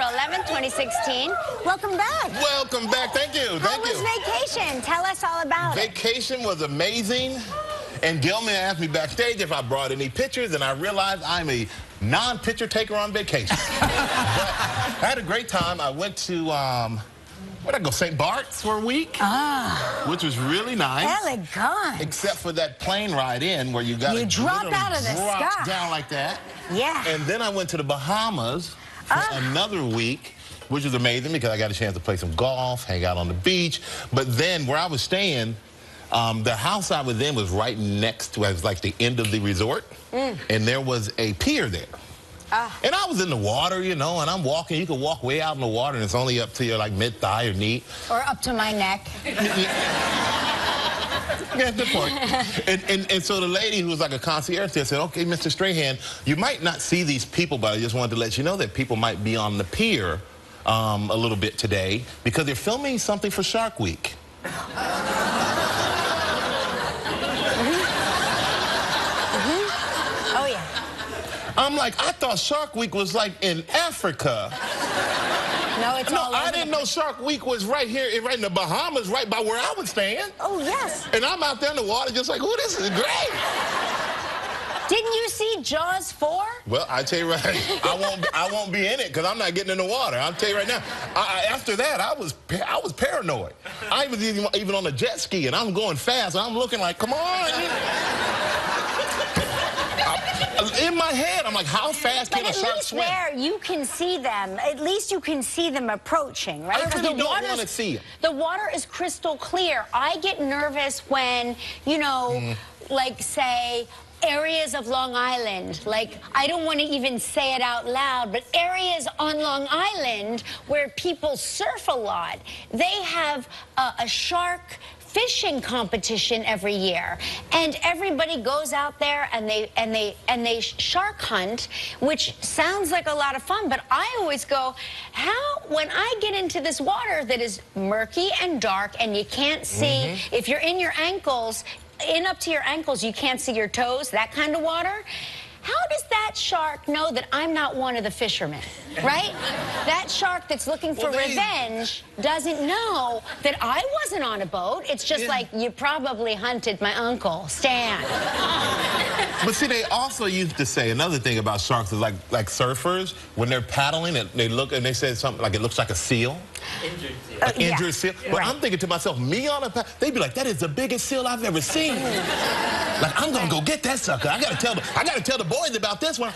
April 11th, 2016. Welcome back. Welcome back. Thank you. How was vacation? Tell us all about it. Vacation was amazing. And Gilman asked me backstage if I brought any pictures, and I realized I'm a non-picture taker on vacation. But I had a great time. I went to, where'd I go? St. Bart's for a week, which was really nice. Elegant. Except for that plane ride in where you got to drop out of the sky down like that. Yeah. And then I went to the Bahamas for another week, which was amazing because I got a chance to play some golf, hang out on the beach. But then where I was staying, the house I was in was right next to, it was like the end of the resort, and there was a pier there. And I was in the water, you know, and I'm walking. You can walk way out in the water, and it's only up to your, like, mid-thigh or knee. Or up to my neck. Yeah, good point. And so the lady who was like a concierge there said, okay, Mr. Strahan, you might not see these people, but I just wanted to let you know that people might be on the pier a little bit today because they're filming something for Shark Week. Oh, yeah. I'm like, I thought Shark Week was like in Africa. No, it's all over. I didn't know Shark Week was right here, right in the Bahamas, right by where I was staying. Oh, yes. And I'm out there in the water just like, oh, this is great. Didn't you see Jaws 4? Well, I tell you right, I won't be in it because I'm not getting in the water. I'll tell you right now. After that, I was paranoid. I was even on a jet ski, and I'm going fast, and I'm looking like, come on. In my head, I'm like, how fast can a shark swim? But at least there, you can see them. At least you can see them approaching, right? I really don't want to see them. The water is crystal clear. I get nervous when, you know, like, say, areas of Long Island, like, I don't want to even say it out loud, but areas on Long Island where people surf a lot, they have a shark fishing competition every year, and everybody goes out there and they shark hunt, which sounds like a lot of fun, but I always go, how, when I get into this water that is murky and dark and you can't see, if you're in your ankles, up to your ankles, you can't see your toes, that kind of water. How does that shark know that I'm not one of the fishermen, right? That shark that's looking for revenge doesn't know that I wasn't on a boat. It's just like, you probably hunted my uncle, Stan. But see, they also used to say another thing about sharks is like surfers, when they're paddling, they look and they say something like it looks like a seal. Injured seal. An injured seal. But I'm thinking to myself, me on a paddle, they'd be like, that is the biggest seal I've ever seen. Like, I'm gonna go get that sucker. I gotta tell the boys about this one.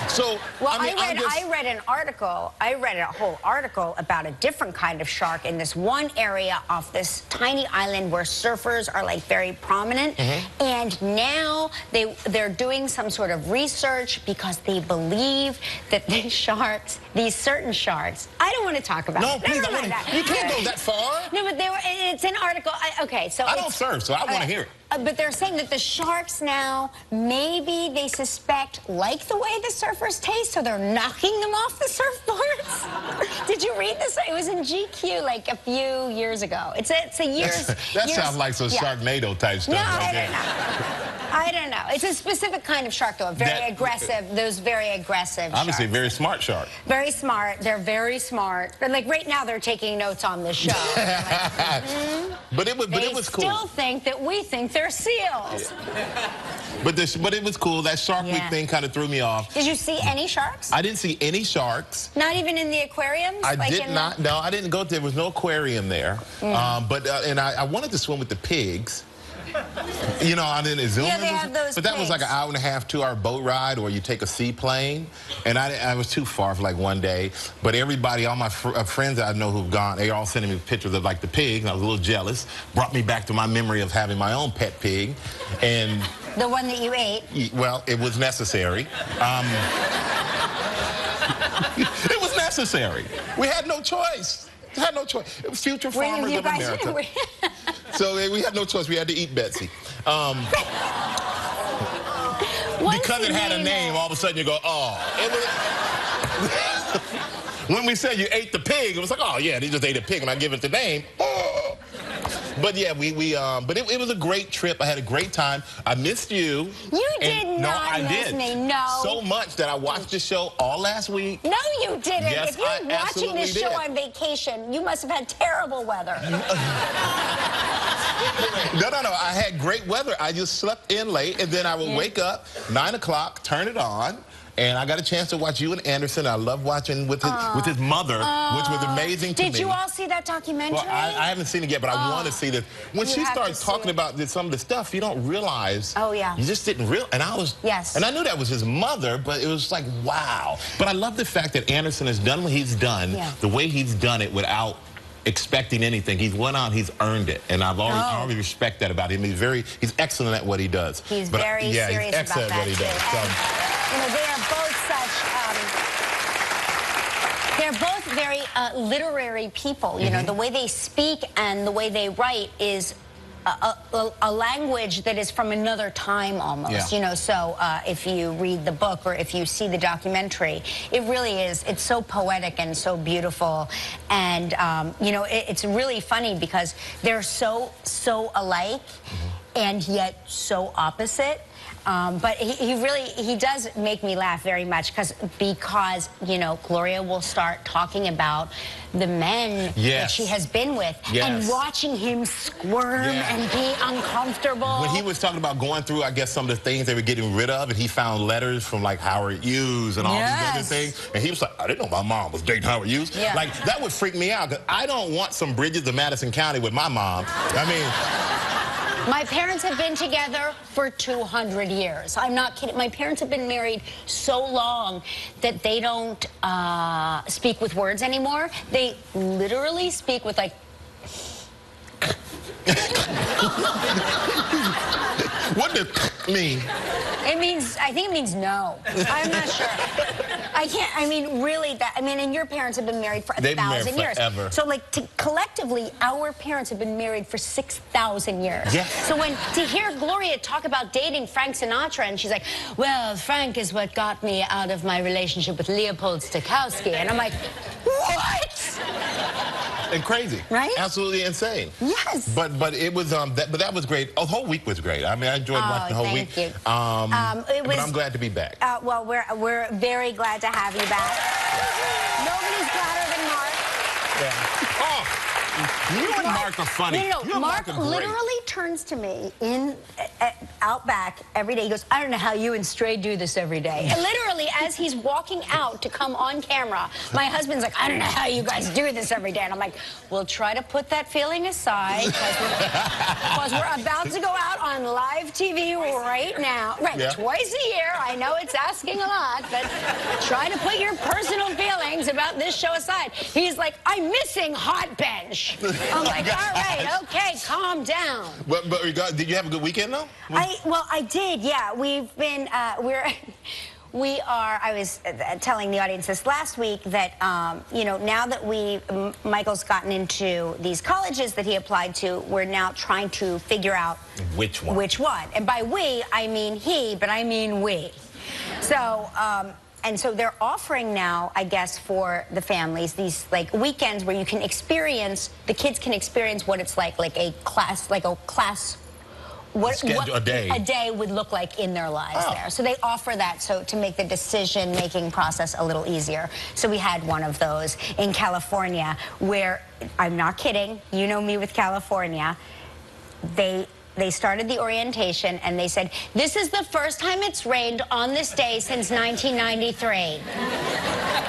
So, well, I mean, I read an article. I read a whole article about a different kind of shark in this one area off this tiny island where surfers are like very prominent. And now they're doing some sort of research because they believe that these sharks, these certain sharks, I don't want to talk about no, it. please, Never mind that. You can't go that far. No, but it's an article. Okay, so I don't surf, so I want to hear it. But they're saying that the sharks now, maybe they suspect, like the way the surfers taste, so they're knocking them off the surfboards. Did you read this? It was in GQ like a few years ago. It's a years. That sounds like some Sharknado type stuff. No, I don't know. I don't know. It's a specific kind of shark, though. A very aggressive. Those very aggressive. Obviously, sharks. very smart shark. Very smart. They're very smart. But like right now, they're taking notes on the show. Like, But it was cool. They still think that we think they're seals. But it was cool. That Shark Week thing kind of threw me off. Did you see any sharks? I didn't see any sharks. Not even in the aquariums? I did not. No, I didn't go. There was no aquarium there. And I wanted to swim with the pigs. You know, I didn't zoom. Yeah, they have those but that was like an hour and a half, 2-hour boat ride, or you take a seaplane. And I was too far for like one day. But everybody, all my friends that I know who've gone, they all sending me pictures of like the pigs. And I was a little jealous. Brought me back to my memory of having my own pet pig. And the one that you ate? Well, it was necessary. It was necessary. We had no choice. Had no choice. It was future farmers of America. So we had no choice. We had to eat Betsy. Because it had a name, all of a sudden you go, oh. When we said you ate the pig, it was like, oh, yeah, they just ate a pig and I give it the name. Oh. But yeah, but it was a great trip. I had a great time. I missed you. You did not I miss did. me, no. So much that I watched the show all last week. No, you didn't. Yes, if you're watching this show on vacation, you must have had terrible weather. No. I had great weather. I just slept in late, and then I would wake up, 9 o'clock, turn it on, and I got a chance to watch you and Anderson. I love watching with his mother, which was amazing to me. Did you all see that documentary? Well, I haven't seen it yet, but I want to see this. When she starts talking about some of the stuff, you don't realize. Oh, yeah. You just didn't realize. And I was. Yes. And I knew that was his mother, but it was like, wow. But I love the fact that Anderson has done what he's done, the way he's done it without expecting anything. He's went out, he's earned it, and I already respect that about him. He's excellent at what he does. He's very serious he's excellent about at what he does. And, you know, they are both such. They're both very literary people. You know, the way they speak and the way they write is a language that is from another time almost, you know, so if you read the book or if you see the documentary, it really is, it's so poetic and so beautiful, and, you know, it's really funny because they're so alike and yet so opposite. But he does make me laugh very much because, you know, Gloria will start talking about the men that she has been with and watching him squirm and be uncomfortable. When he was talking about going through, I guess, some of the things they were getting rid of, and he found letters from, like, Howard Hughes and all these other things, and he was like, I didn't know my mom was dating Howard Hughes. Like, that would freak me out, because I don't want some Bridges of Madison County with my mom. I mean... My parents have been together for 200 years. I'm not kidding. My parents have been married so long that they don't speak with words anymore. They literally speak with, like... What does mean? It means, I think it means no. I'm not sure. I can't, I mean, really, and your parents have been married for 1,000 years. Forever. So, like, collectively, our parents have been married for 6,000 years. Yeah. So to hear Gloria talk about dating Frank Sinatra, and she's like, well, Frank is what got me out of my relationship with Leopold Stokowski. And I'm like, what? And crazy. Right? Absolutely insane. Yes. But it was, but that was great. Oh, the whole week was great. I mean, I enjoyed watching the whole week. Thank you. But I'm glad to be back. Well, we're very glad to have you back. Nobody's gladder than Mark. Yeah. Oh, you and Mark are funny. No, Mark literally turns to me out back every day. He goes, I don't know how you and Stray do this every day. And literally, as he's walking out to come on camera, my husband's like, I don't know how you guys do this every day. And I'm like, we'll try to put that feeling aside because we're about to go out on live TV right now. Right, twice a year. I know it's asking a lot, but try to put your personal feelings about this show aside. He's like, I'm missing Hot Bench. I'm like, all right, okay, calm down. But did you have a good weekend, though? Well, I did, yeah. We've been, I was telling the audience this last week that, you know, now that Michael's gotten into these colleges that he applied to, we're now trying to figure out which one. Which one. And by we, I mean he, but I mean we. So, and so they're offering now, I guess, for the families, these, like, weekends where you can experience, the kids can experience what it's like a class, what a day would look like in their lives there. So they offer that to make the decision-making process a little easier. So we had one of those in California where, I'm not kidding, you know me with California, they started the orientation and they said, this is the first time it's rained on this day since 1993.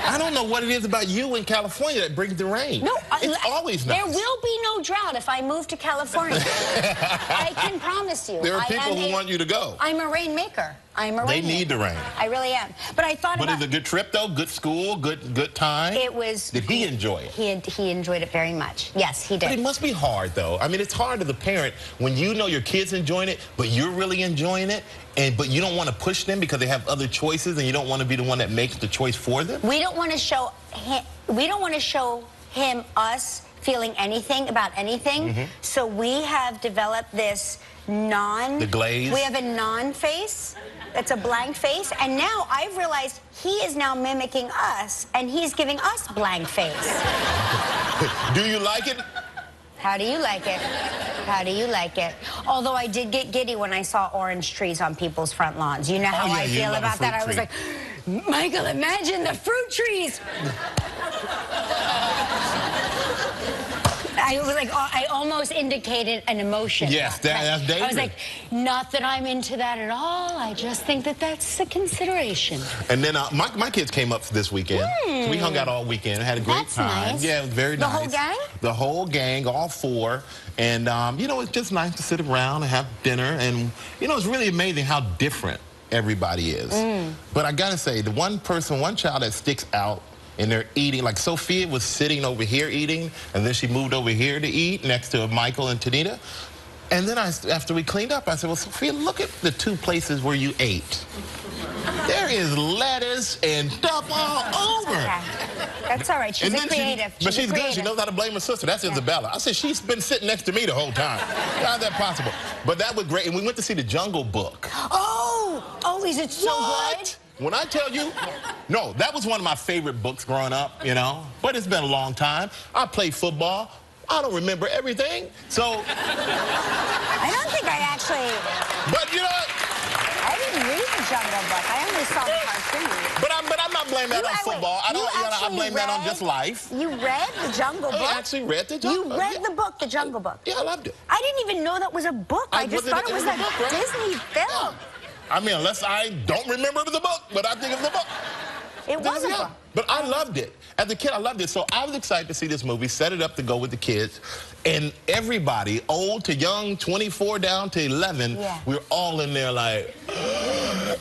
I don't know what it is about you in California that brings the rain. No, it's always nice. There will be no drought if I move to California. I can promise you. There are people who want you to go. I'm a rainmaker. I'm a rainmaker. They need the rain. I really am. But I thought But it's a good trip, though? Good school? Good time? It was... Did he enjoy it? He enjoyed it very much. Yes, he did. But it must be hard, though. I mean, it's hard as a parent when you know your kid's enjoying it, but you're really enjoying it, but you don't want to push them because they have other choices, and you don't want to be the one that makes the choice for them? We don't want to show him us feeling anything about anything. So we have developed this The glaze? We have a non-face. It's a blank face. And now I've realized he is now mimicking us, and he's giving us blank face. Do you like it? How do you like it? How do you like it? Although I did get giddy when I saw orange trees on people's front lawns. You know how I feel about that? I was like, Michael, imagine the fruit trees. I was like, I almost indicated an emotion. Yes, that's dangerous. I was like, not that I'm into that at all. I just think that that's a consideration. And then my kids came up this weekend. So we hung out all weekend, had a great time. Nice. Yeah, it was very nice. The whole gang? The whole gang, all four. And, you know, it's just nice to sit around and have dinner. And, you know, it's really amazing how different everybody is. But I got to say, the one child that sticks out, and they're eating, like Sophia was sitting over here eating, and then she moved over here to eat next to Michael and Tanita. And then after we cleaned up, I said, well, Sophia, look at the two places where you ate. There is lettuce and stuff all over. Okay. That's all right. She's a creative. But she's good. She knows how to blame her sister. That's Isabella. I said, she's been sitting next to me the whole time. How's that possible? But that was great. And we went to see The Jungle Book. Oh, is it so good? When I tell you, no, that was one of my favorite books growing up, you know, but it's been a long time. I played football. I don't remember everything, so. I don't think I actually. But you know what? I didn't read The Jungle Book. I only saw the cartoon. But I'm not blaming that on football. I blame that on just life. You read The Jungle Book? I actually read The Jungle Book. You read the book, The Jungle Book? Yeah, I loved it. I didn't even know that was a book. I just thought it was a Disney film. I mean, unless I don't remember it was a book, but I think it was a book. It was a book. But I loved it. As a kid, I loved it. So I was excited to see this movie, set it up to go with the kids. And everybody, old to young, 24 down to 11, we're all in there like,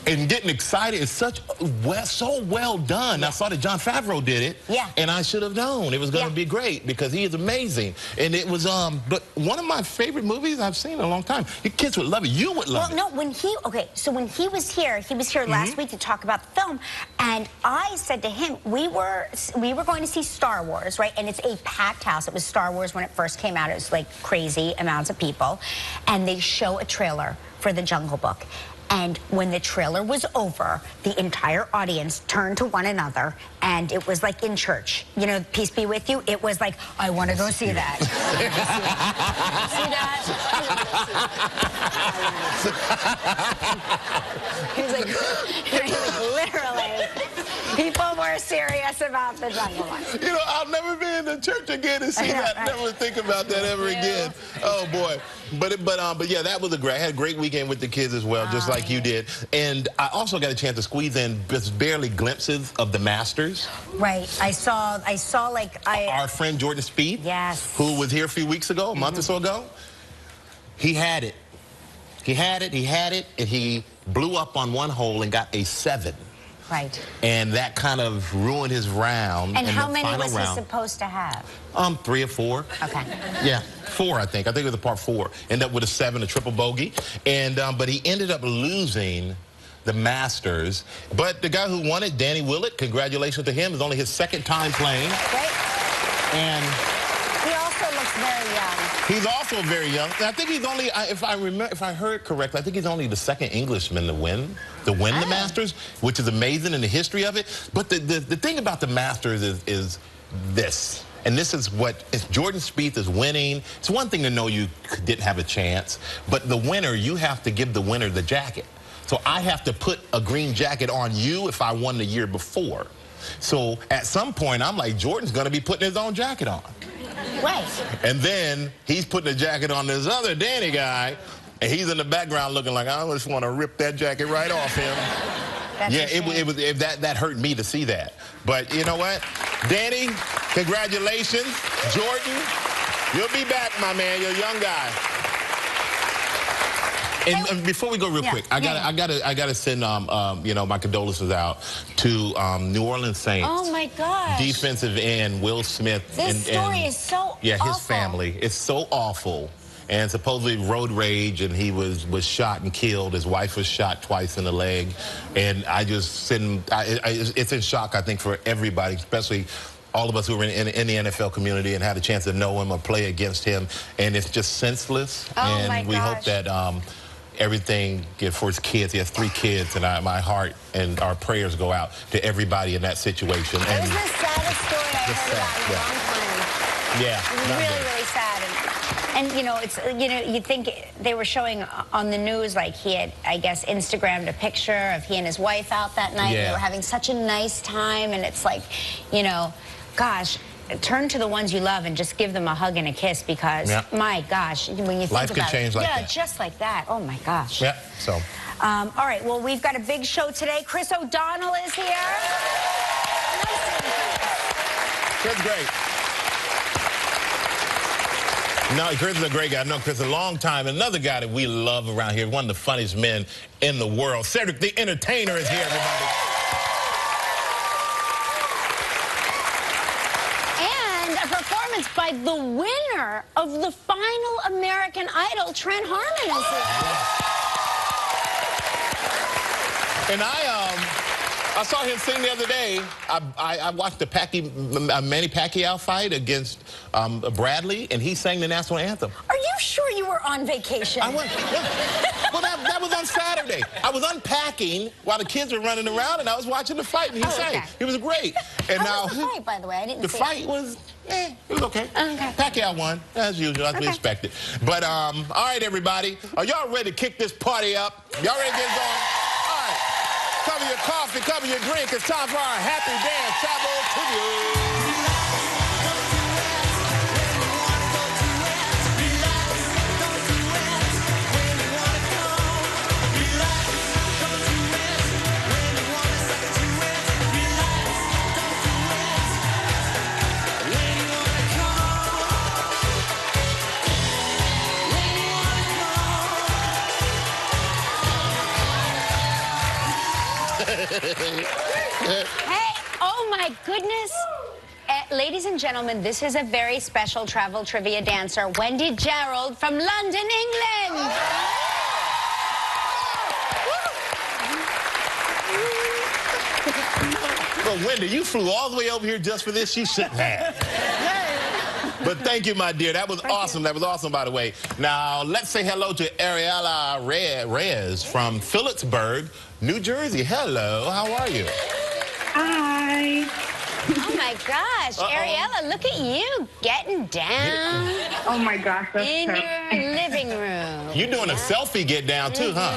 and getting excited. It's so well done. I saw that Jon Favreau did it. Yeah. And I should have known it was going to be great because he is amazing. And it was, but one of my favorite movies I've seen in a long time. Your kids would love it. You would love it. Well, no, so when he was here last week to talk about the film, and I said to him, we were going to see Star Wars, right? And it's a packed house. It was Star Wars when it first came out. It was like crazy amounts of people. And they show a trailer for The Jungle Book. And when the trailer was over, the entire audience turned to one another, and it was like in church. You know, peace be with you. It was like, I want to go see that. See that? He was like, literally. People were serious about The Jungle Book. You know, I'll never be in the church again and see that. Right. Never think about that ever again. Oh boy. But yeah, that was I had a great weekend with the kids as well, just like you did. And I also got a chance to squeeze in just barely glimpses of the Masters. Right. I saw like our friend Jordan Spieth. Yes. Who was here a few weeks ago, a month or so ago. He had it. He had it, and he blew up on one hole and got a 7. Right. And that kind of ruined his round. And how many was he supposed to have? 3 or 4. Okay. Yeah, 4, I think. I think it was a par 4. Ended up with a 7, a triple bogey. And but he ended up losing the Masters. But the guy who won it, Danny Willett, congratulations to him. It's only his 2nd time playing. Great. And he also looks very young. He's also very young. And I think he's only, if I heard correctly, I think he's only the 2nd Englishman to win the Masters, which is amazing in the history of it. But the thing about the Masters is this. And this is if Jordan Spieth is winning, it's one thing to know you didn't have a chance, but the winner, you have to give the winner the jacket. So I have to put a green jacket on you if I won the year before. So at some point, I'm like, Jordan's going to be putting his own jacket on. Right. And then he's putting a jacket on this other Danny guy, and he's in the background looking like, I just want to rip that jacket right off him. That hurt me to see that. But you know what? Danny, congratulations. Jordan, you'll be back, my man. You're a young guy. And before we go real quick, I gotta send you know, my condolences out to New Orleans Saints. Oh my gosh. Defensive end Will Smith. This story is so awful. Yeah, his family. It's so awful. And supposedly road rage, and he was shot and killed. His wife was shot twice in the leg. And I just send, it's in shock, I think, for everybody, especially all of us who were in the NFL community and had a chance to know him or play against him. And it's just senseless. Oh and my gosh. We hope that everything for his kids. He has 3 kids, and my heart and our prayers go out to everybody in that situation. It was the saddest story I heard about in a long time. Yeah. It was really, really sad. And, you know, it's, you know, you'd think they were showing on the news, like he had, I guess, Instagrammed a picture of he and his wife out that night. Yeah. They were having such a nice time, and it's like, you know, gosh, turn to the ones you love and just give them a hug and a kiss, because, my gosh, when you think life about could change like that. Yeah, just like that. Oh, my gosh. Yeah, so. All right, well, we've got a big show today. Chris O'Donnell is here. Chris is great. No, Chris is a great guy. I know Chris a long time. Another guy that we love around here, one of the funniest men in the world. Cedric the Entertainer is here, everybody. And a performance by the winner of the final American Idol, Trent Harmon, is here. And I saw him sing the other day. I watched the Manny Pacquiao fight against Bradley, and he sang the national anthem. Are you sure you were on vacation? I was. Well, that was on Saturday. I was unpacking while the kids were running around, and I was watching the fight, and he sang. Okay. It was great. And How was the fight, by the way? I didn't see the fight was, it was okay. Okay. Pacquiao won, as usual, as we expected. But, all right, everybody. Are y'all ready to kick this party up? Y'all ready to get going? All right. Cover your coffee, cover your drink. It's time for our Happy Dance Travel Tribute. Hey, oh my goodness. Ladies and gentlemen, this is a very special travel trivia dancer, Wendy Gerald from London, England. Well, Wendy, you flew all the way over here just for this? You shouldn't have. But thank you, my dear. That was awesome. That was awesome, by the way. Now, let's say hello to Ariella Reyes from Phillipsburg, New Jersey. Hello. How are you? Hi. Oh, my gosh. Ariella, look at you getting down Oh my gosh, that's in terrible. your living room. You're doing a selfie get down, too, huh?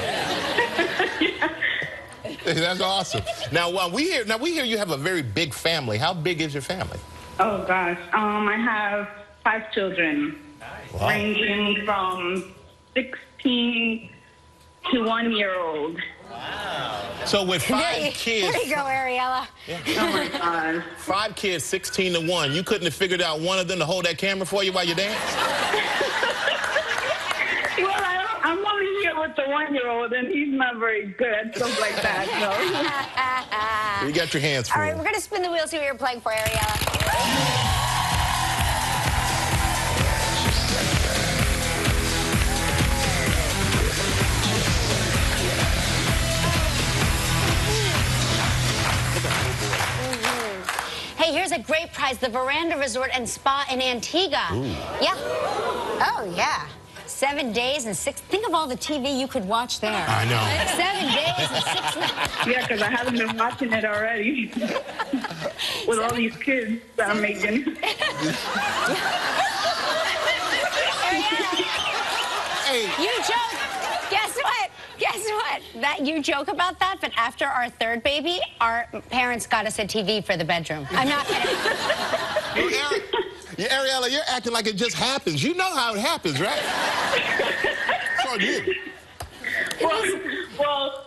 That's awesome. Now, we hear you have a very big family. How big is your family? Oh gosh, I have 5 children, ranging from 16 to 1-year-old. So with 5 kids... There you go, Ariella. Oh my gosh. 5 kids, 16 to 1. You couldn't have figured out one of them to hold that camera for you while you dance? Well, I'm only here with the 1-year-old, and he's not very good at stuff like that, so. You got your hands full. All right, we're going to spin the wheel, see what you're playing for, Ariella. Hey, here's a great prize, the Veranda Resort and Spa in Antigua. Ooh. Yeah. Oh, yeah. 7 days and 6... Think of all the TV you could watch there. I know. 7 days and 6 nights. Yeah, because I haven't been watching it already. With all these kids that I'm making. Hey. You joke. Guess what? Guess what? That you joke about that, but after our 3rd baby, our parents got us a TV for the bedroom. I'm not kidding. Ariella, you're acting like it just happens. You know how it happens, right? It's on you. Well,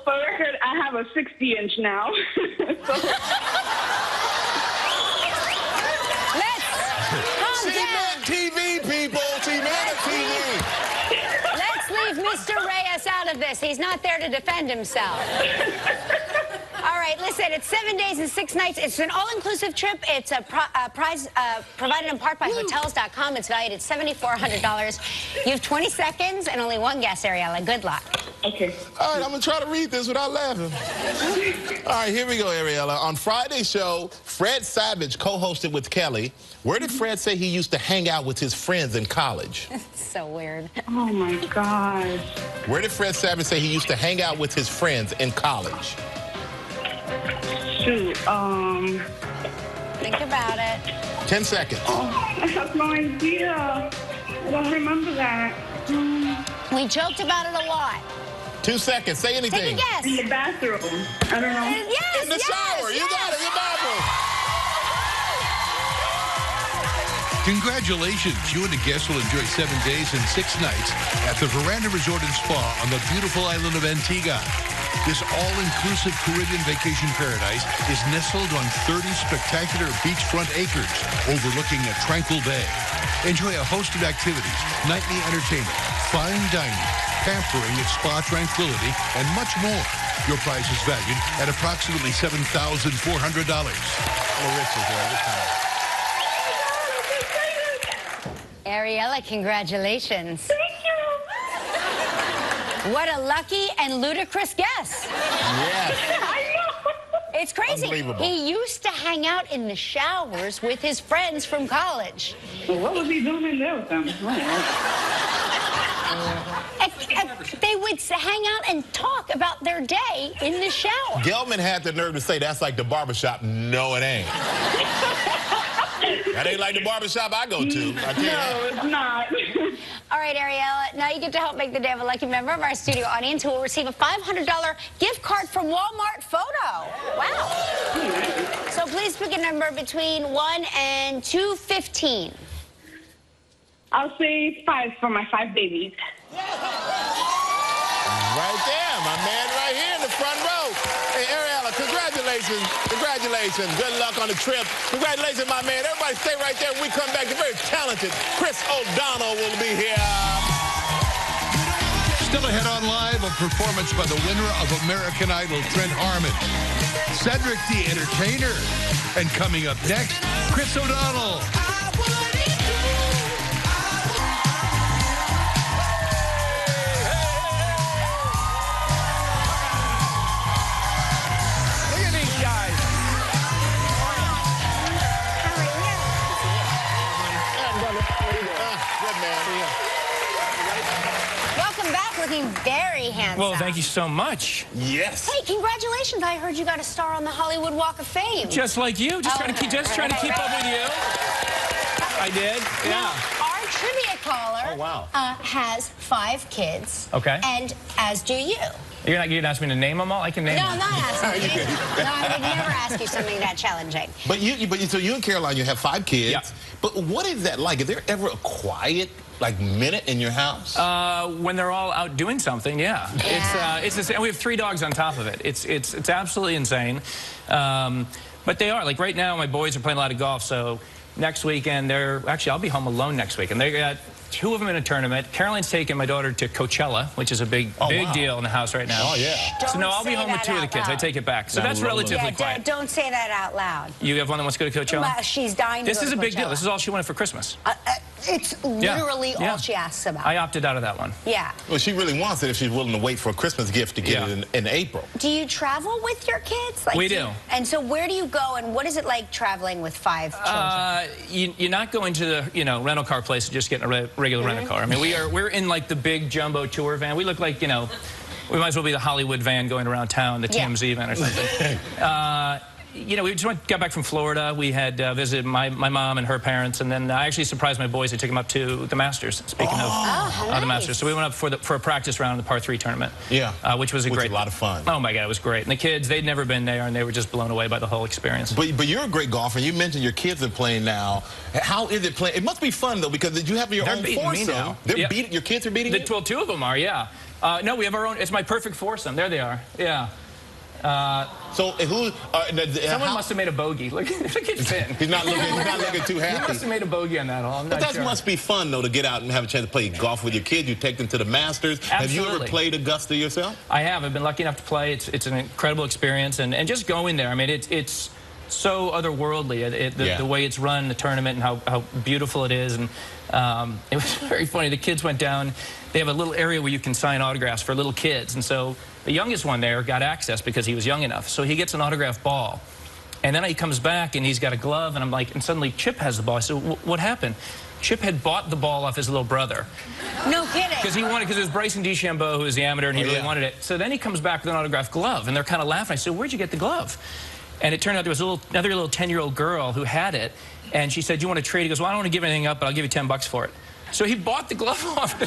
for record, I have a 60-inch now. Let's calm She down. meant TV, people. She meant a TV. Let's leave Mr. Reyes out of this. He's not there to defend himself. All right, listen, it's 7 days and 6 nights. It's an all-inclusive trip. It's a prize provided in part by Hotels.com. It's valued at $7,400. You have 20 seconds and only one guess, Ariella. Good luck. Okay. All right, I'm going to try to read this without laughing. All right, here we go, Ariella. On Friday's show, Fred Savage co-hosted with Kelly. Where did Fred say he used to hang out with his friends in college? So weird. Oh, my gosh. Where did Fred Savage say he used to hang out with his friends in college? Shoot, Think about it. 10 seconds. I have no idea. don't remember that. We joked about it a lot. 2 seconds. Say anything. Take a guess. In the bathroom. I don't know. Yes, In the shower. You got it. In the bathroom. Congratulations. You and the guests will enjoy 7 days and 6 nights at the Veranda Resort and Spa on the beautiful island of Antigua. This all-inclusive Caribbean vacation paradise is nestled on 30 spectacular beachfront acres overlooking a tranquil bay. Enjoy a host of activities, nightly entertainment, fine dining, pampering at spa tranquility, and much more. Your price is valued at approximately $7,400. Ariella, congratulations. Thank you. What a lucky and ludicrous guess. Yes. I know. It's crazy. Unbelievable. He used to hang out in the showers with his friends from college. What was he doing in there with them? They would hang out and talk about their day in the shower. Gelman had the nerve to say that's like the barbershop. No, it ain't. That ain't like the barbershop I go to. I tell you that. No, it's not. All right, Ariella, now you get to help make the day of a lucky member of our studio audience who will receive a $500 gift card from Walmart Photo. Wow. So please pick a number between 1 and 215. I'll say 5 for my 5 babies. Right there, my man right here in the front row. Hey, Ariella, congratulations. Congratulations. Good luck on the trip. Congratulations, my man. Everybody stay right there. When we come back, the very talented Chris O'Donnell will be here. Still ahead on live, a performance by the winner of American Idol, Trent Harmon. Cedric the Entertainer. And coming up next, Chris O'Donnell. Welcome back, looking very handsome. Well, thank you so much. Yes. Hey, congratulations. I heard you got a star on the Hollywood Walk of Fame. Just like you. Just trying to keep up with you. I did. Now, Yeah. our trivia caller has 5 kids. Okay. And as do you. You're not going to ask me to name them all? I can name No, them. I'm not asking you. No, I would never ask you something that challenging. So you and Caroline, you have 5 kids. Yeah. But what is that like? Is there ever a quiet, minute in your house? When they're all out doing something, yeah. It's insane. We have 3 dogs on top of it. It's absolutely insane. But they are. Like right now, my boys are playing a lot of golf, so next weekend actually I'll be home alone next week, and they got 2 of them in a tournament. Caroline's taking my daughter to Coachella, which is a big deal in the house right now. Oh, yeah. So no, I'll be home with 2 of the kids. I take it back. So that's relatively quiet. Don't say that out loud. You have one that wants to go to Coachella? She's dying to This go is to a big deal. Coachella. This is all she wanted for Christmas. It's literally all she asks about. I opted out of that one. Yeah. Well, she really wants it if she's willing to wait for a Christmas gift to get it in April. Do you travel with your kids? We do. And so where do you go, and what is it like traveling with 5 children? You're not going to the rental car place and just getting a regular rental car. I mean, we're in like the big jumbo tour van. We look like, we might as well be the Hollywood van going around town, the TMZ van or something. We just got back from Florida. We had visited my mom and her parents, and then I actually surprised my boys. I took them up to the Masters, speaking of the Masters. So we went up for a practice round in the par 3 tournament. Yeah. Which was a lot of fun. Oh, my God, it was great. And the kids, they'd never been there, and they were just blown away by the whole experience. But you're a great golfer, and you mentioned your kids are playing now. How is it playing? It must be fun, though, because you have your own foursome. Your kids are beating you? Well, 2 of them are, yeah. No, we have our own. It's my perfect foursome. There they are. Yeah. Someone must have made a bogey. Look at Finn. He's not looking too happy. He must have made a bogey on that hole. But that must be fun, though, to get out and have a chance to play golf with your kids. You take them to the Masters. Absolutely. Have you ever played Augusta yourself? I have. I've been lucky enough to play. It's an incredible experience, and just going there. I mean, it's so otherworldly. The way it's run, the tournament, and how beautiful it is. And it was very funny. The kids went down. They have a little area where you can sign autographs for little kids, and so the youngest one there got access because he was young enough. So he gets an autographed ball. And then he comes back and he's got a glove, and I'm like, and suddenly Chip has the ball. I said, what happened? Chip had bought the ball off his little brother. No kidding. Because it was Bryson DeChambeau who was the amateur, and he really wanted it. So then he comes back with an autographed glove, and they're kind of laughing. I said, where'd you get the glove? And it turned out there was another little 10-year-old girl who had it, and she said, you want to trade? He goes, well, I don't want to give anything up, but I'll give you $10 for it. So he bought the glove off.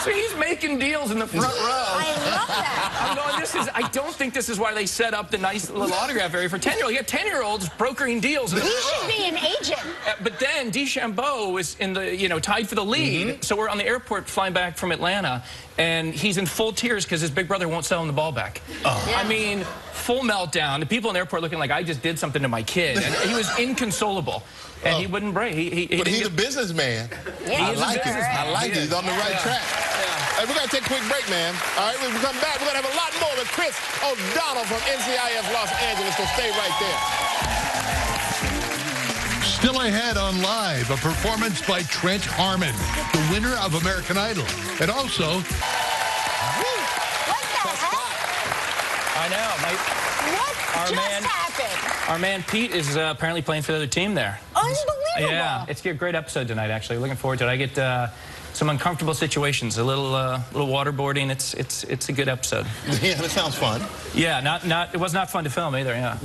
So he's making deals in the front row. I love that. I'm going, I don't think this is why they set up the nice little autograph area for 10-year-olds. You got 10-year-olds brokering deals. He should be an agent. But then DeChambeau is in the, tied for the lead. So we're on the airport flying back from Atlanta, and he's in full tears because his big brother won't sell him the ball back. Yeah. I mean, full meltdown. The people in the airport looking like I just did something to my kid. And he was inconsolable. And he wouldn't break. But he's a businessman. Yeah, I like it. I like it. He's on the right track. Hey, we're going to take a quick break, man. All right, when we come back, we're going to have a lot more with Chris O'Donnell from NCIS Los Angeles, so stay right there. Still ahead on Live, a performance by Trent Harmon, the winner of American Idol. And also... What the heck? I know. What just happened? Our man Pete is apparently playing for the other team there. Unbelievable. Yeah, it's a great episode tonight, actually. Looking forward to it. I get some uncomfortable situations, a little waterboarding. It's a good episode. Yeah, that sounds fun. Yeah, it was not fun to film either, yeah.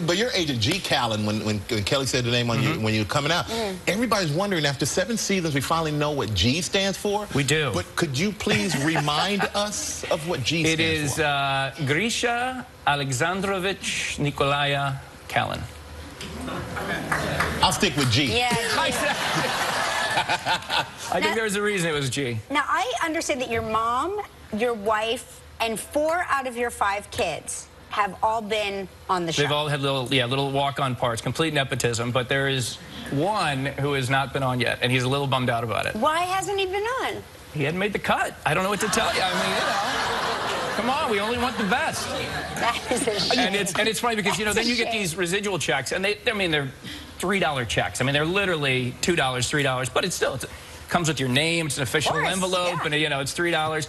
But your agent, G. Callen, when Kelly said the name on you when you were coming out, everybody's wondering, after 7 seasons, we finally know what G stands for. We do. But could you please remind us of what G stands for? It is Grisha Alexandrovich Nikolaya Callen. I'll stick with G. Yeah, I think there's a reason it was G. Now, I understand that your mom, your wife, and 4 out of your 5 kids have all been on the show. They've all had little walk-on parts, complete nepotism, but there is one who has not been on yet, and he's a little bummed out about it. Why hasn't he been on? He hadn't made the cut. I don't know what to tell you. I mean, come on, we only want the best. That is a shame. And it's funny because, then you get these residual checks, and they're $3 checks. I mean, they're literally $2, $3, but it comes with your name. It's an official envelope, and it's $3.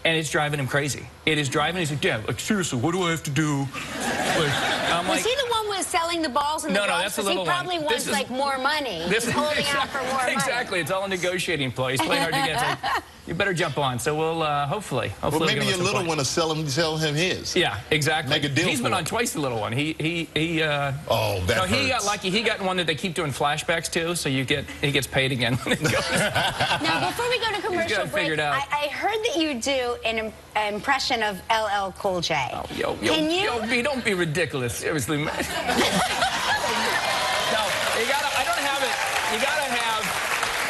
And it's driving him crazy. It is driving. He's like, Dad, seriously, what do I have to do? I'm Was he the one with selling the balls and the gloves? No, that's a little one. He probably wants more money. He's holding out for more money. Exactly. It's all a negotiating play. He's playing hard to get. So you better jump on. So we'll hopefully. Well, maybe your little one will sell him his. Yeah, exactly. Make a deal. He's been on twice, the little one. He he got lucky. He got one that they keep doing flashbacks to, so he gets paid again when it goes. Now, before we go to commercial break, I heard that you do an impression of LL Cool J. Oh, yo, don't be ridiculous. Seriously, man. No, I don't have it. You gotta have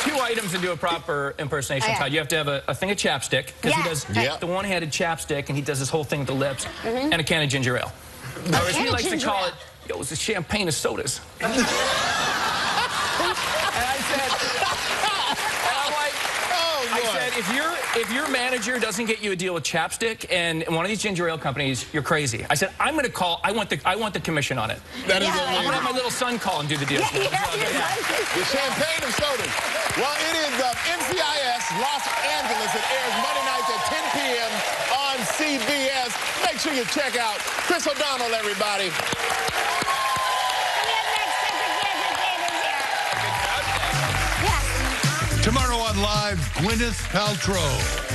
2 items to do a proper impersonation. Todd. You have to have a thing of chapstick, because he does the one-handed chapstick, and he does this whole thing with the lips, and a can of ginger ale. Or as he likes to call it, it's a champagne of sodas. And I said, if your manager doesn't get you a deal with chapstick and one of these ginger ale companies, you're crazy. I said, I'm going to call. I want the commission on it. That is I'm going to have my little son call and do the deal. The champagne of sodas. Well, it is NCIS Los Angeles. It airs Monday nights at 10 p.m. on CBS. Make sure you check out Chris O'Donnell, everybody. Tomorrow on Live, Gwyneth Paltrow.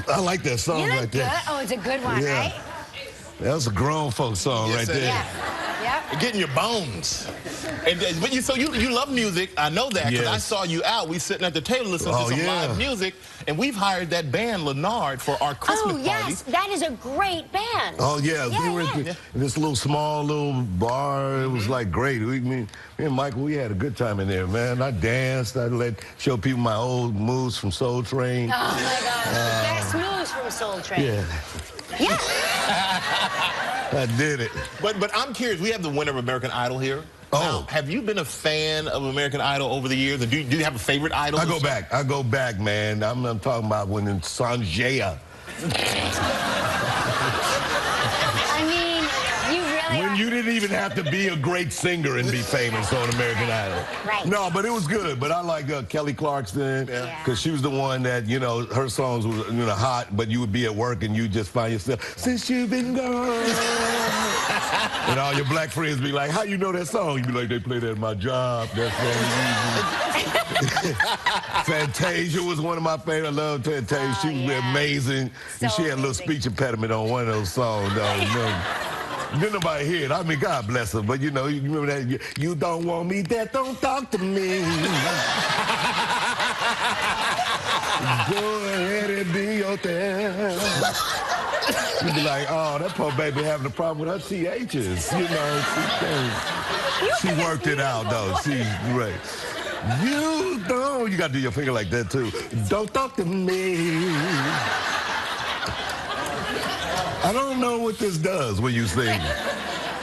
I like that song right there. Good. Oh, it's a good one, right? That's a grown folk song right there. Yeah. Getting your bones. So you love music. I know that because I saw you out. We sitting at the table listening to some live music, and we've hired that band Leonard for our Christmas party. Oh yes, that is a great band. Oh yeah, we were in this small bar. It was like great. Me and Michael, we had a good time in there, man. I danced. I show people my old moves from Soul Train. Oh my God, the best moves from Soul Train. Yeah. I did it. But I'm curious. We have the winner of American Idol here. Oh. Now, have you been a fan of American Idol over the years? Do you have a favorite idol? I go back, man. I'm talking about when Sanjaya. I mean, you really When you didn't even have to be a great singer and be famous on American Idol. Right. No, but it was good. But I like Kelly Clarkson because she was the one that, her songs were hot, but you would be at work and you just find yourself, since you've been gone. And all your black friends be like, how you know that song? You be like, they play that at my job. That's Fantasia was one of my favorites. I love Fantasia. She was amazing. So and she had a little speech impediment on one of those songs, though. You know. Didn't nobody hear it. I mean, God bless her. But, you know, you remember that? You don't want me dead, don't talk to me. Go ahead and be your thing. You'd be like, oh, that poor baby having a problem with her THs. You know, she worked it out, though. She's great. You don't. You got to do your finger like that, too. Don't talk to me. I don't know what this does when you sing.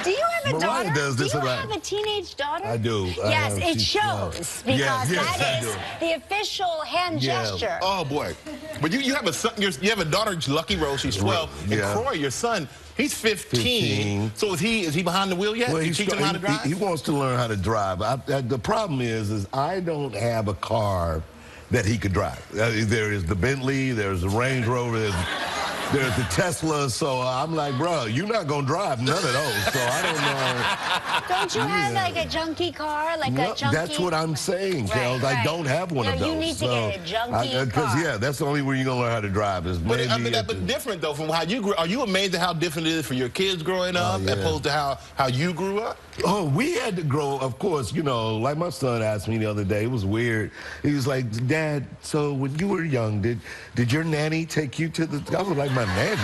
Do you have a Mariah daughter? does this do you a lot. have a teenage daughter? I do. Yes, it shows because that is the official hand gesture. Oh boy! But you have a son. You have a daughter, Lucky Rose. She's 12. And Croy, your son, he's 15. So is he behind the wheel yet? Well, you teach him how to drive? He wants to learn how to drive. The problem is I don't have a car that he could drive. There is the Bentley. There's the Range Rover. There's the Tesla, so I'm like, bro, you're not going to drive none of those, so I don't know. Don't you have like a junky car, like a junky? That's what I'm saying, Kels. Right. I don't have one of those. You need to get a junky car. Because, that's the only way you're going to learn how to drive. Is but I mean, but different, though, from how you grew. Are you amazed at how different it is for your kids growing up as opposed to how you grew up? Oh, we had to grow, of course, you know, like my son asked me the other day. It was weird. He was like, Dad, so when you were young, did your nanny take you to the... I was like, my nanny?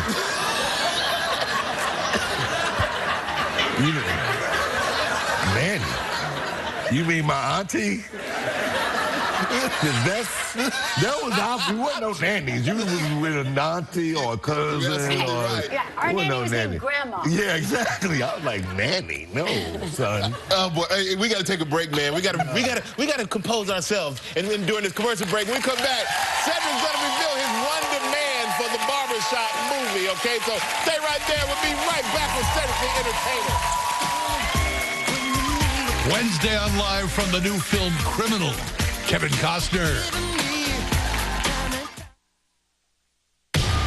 Nanny? You mean my auntie? That was we wasn't no nannies. You was with a auntie or a cousin our nanny was named Grandma. Yeah, exactly. I was like, nanny? No, son. Oh boy, hey, we got to take a break, man. We got to compose ourselves. And then during this commercial break, when we come back, Cedric's going to reveal his one demand for the barbershop movie. Okay, so stay right there. We'll be right back with Cedric the Entertainer. Wednesday on Live from the new film Criminal. Kevin Costner.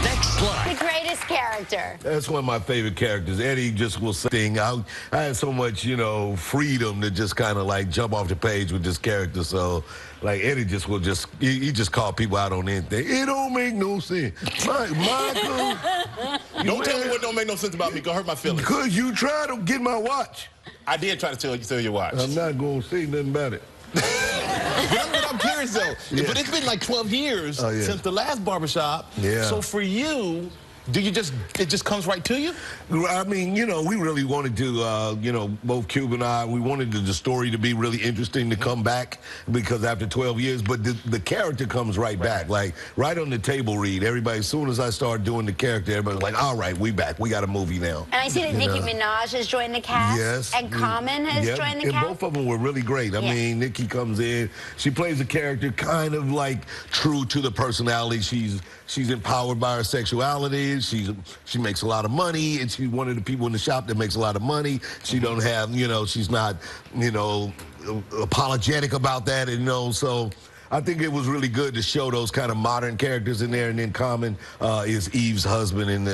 Next slide. The greatest character. That's one of my favorite characters. Eddie just will sing. I had so much, you know, freedom to just kind of like jump off the page with this character. So, like, Eddie just will he just call people out on anything. It don't make no sense. Michael. Don't tell me what don't make no sense about me. Go hurt my feelings. Because you tried to get my watch. I did try to steal your watch. I'm not going to say nothing about it. But I'm curious, though. Yeah. But it's been like 12 years since the last barbershop. Yeah. So for you, it just comes right to you? I mean, you know, we really wanted to, you know, both Cube and I, we wanted the story to be really interesting to come back because after 12 years, but the character comes right back. Like, right on the table read. Everybody, as soon as I started doing the character, everybody's like, all right, we back. We got a movie now. And I see that Nicki Minaj has joined the cast. Yes. And Common has joined the cast. And both of them were really great. I mean, Nicki comes in. She plays a character kind of like true to the personality. She's empowered by her sexuality. She makes a lot of money, and she's one of the people in the shop that makes a lot of money. She don't have, you know, she's not, you know, apologetic about that, and, you know, so I think it was really good to show those kind of modern characters in there, and then Common is Eve's husband in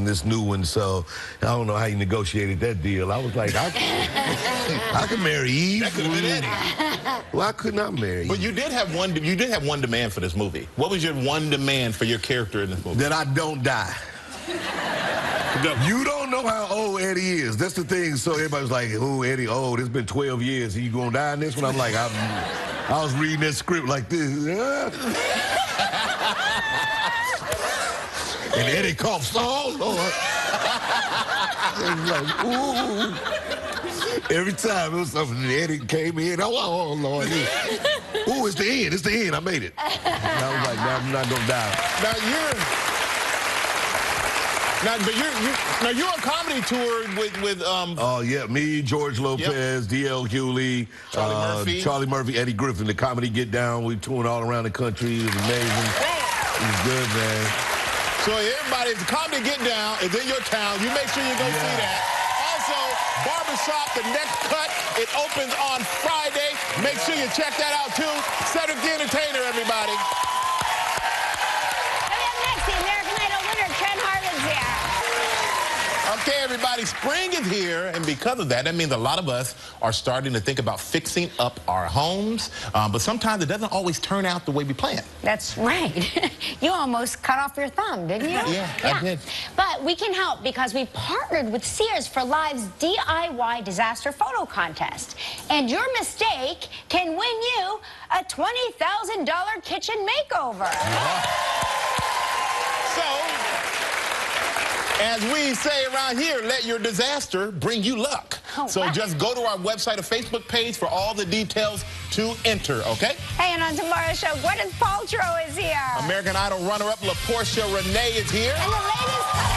this new one. So I don't know how you negotiated that deal. I was like, I could marry Eve. That could have been Eddie. Well, I could not marry. But you did have one demand for this movie. What was your one demand for your character in this movie? That I don't die. You don't know how old Eddie is. That's the thing. So everybody's like, oh, Eddie, oh, it's been 12 years. Are you going to die in this one? I'm like, I was reading that script like this. And Eddie coughs. Oh, Lord. Like, ooh. Every time it was something, Eddie came in. Oh, Lord. Ooh, it's the end. It's the end. I made it. And I was like, no, I'm not going to die. Now you're on comedy tour with oh yeah, me, George Lopez, D.L. Hewley, Charlie Murphy, Eddie Griffin. The comedy Get Down. We touring all around the country. It was amazing. It was good, man. So everybody, if the comedy Get Down is in your town, you make sure you go see that. Also, Barbershop, the next cut, it opens on Friday. Make sure you check that out too. Cedric the Entertainer, everybody. Coming up next, the American Idol winner, Trent Harlan's here. Okay, everybody. everybody, spring is here, and because of that means a lot of us are starting to think about fixing up our homes, but sometimes it doesn't always turn out the way we planned. That's right. You almost cut off your thumb, didn't you? Yeah, I did. But we can help because we partnered with Sears for Live's DIY Disaster Photo Contest. And your mistake can win you a $20,000 kitchen makeover. So, as we say around here, let your disaster bring you luck. Oh, so wow. just go to our website or Facebook page for all the details to enter, okay? Hey, and on tomorrow's show, Gwyneth Paltrow is here. American Idol runner-up LaPortia Renee is here. And the latest